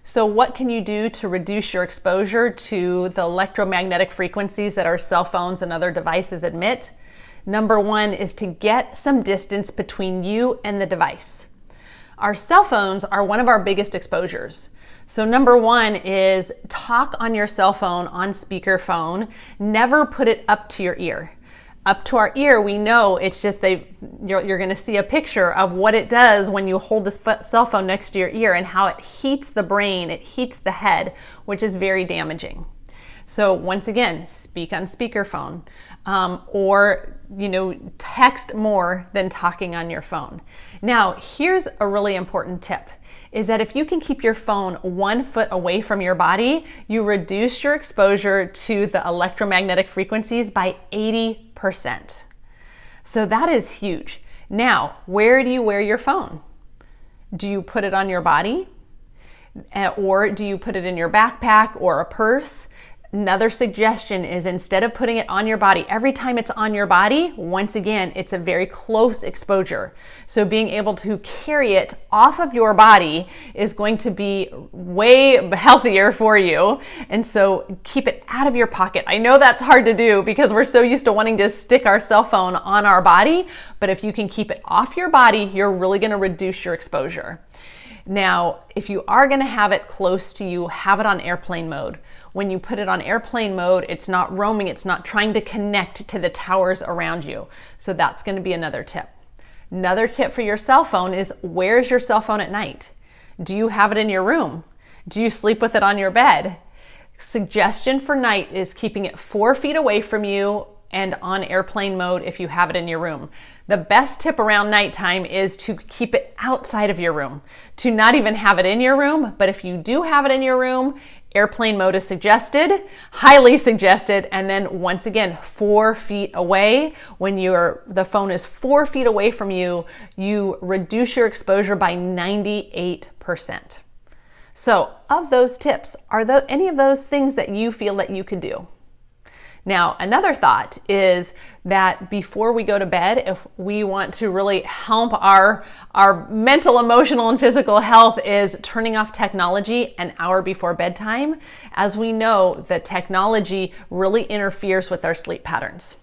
So what can you do to reduce your exposure to the electromagnetic frequencies that our cell phones and other devices emit? Number one is to get some distance between you and the device. Our cell phones are one of our biggest exposures. So number one is talk on your cell phone on speakerphone. Never put it up to your ear. Up to our ear, we know it's just you're going to see a picture of what it does when you hold the cell phone next to your ear and how it heats the brain, it heats the head, which is very damaging. So once again, speak on speakerphone, or text more than talking on your phone. Now, here's a really important tip, is that if you can keep your phone 1 foot away from your body, you reduce your exposure to the electromagnetic frequencies by 80%. So that is huge. Now, where do you wear your phone? Do you put it on your body? Or do you put it in your backpack or a purse? Another suggestion is, instead of putting it on your body, every time it's on your body, once again, it's a very close exposure. So being able to carry it off of your body is going to be way healthier for you. And so keep it out of your pocket. I know that's hard to do because we're so used to wanting to stick our cell phone on our body, but if you can keep it off your body, you're really going to reduce your exposure. Now, if you are going to have it close to you, have it on airplane mode. When you put it on airplane mode, it's not roaming, it's not trying to connect to the towers around you. So that's going to be another tip. Another tip for your cell phone is, where's your cell phone at night? Do you have it in your room? Do you sleep with it on your bed? Suggestion for night is keeping it 4 feet away from you and on airplane mode if you have it in your room. The best tip around nighttime is to keep it outside of your room, to not even have it in your room, but if you do have it in your room, airplane mode is suggested, highly suggested, and then once again, 4 feet away. When the phone is 4 feet away from you, you reduce your exposure by 98%. So of those tips, are there any of those things that you feel that you could do? Now, another thought is that before we go to bed, if we want to really help our mental, emotional, and physical health, is turning off technology an hour before bedtime. As we know, that technology really interferes with our sleep patterns.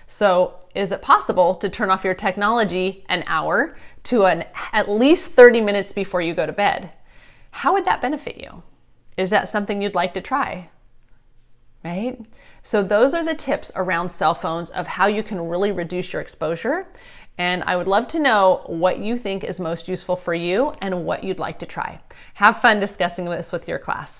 So is it possible to turn off your technology an hour to at least 30 minutes before you go to bed? How would that benefit you? Is that something you'd like to try? Right? So those are the tips around cell phones of how you can really reduce your exposure. And I would love to know what you think is most useful for you and what you'd like to try. Have fun discussing this with your class.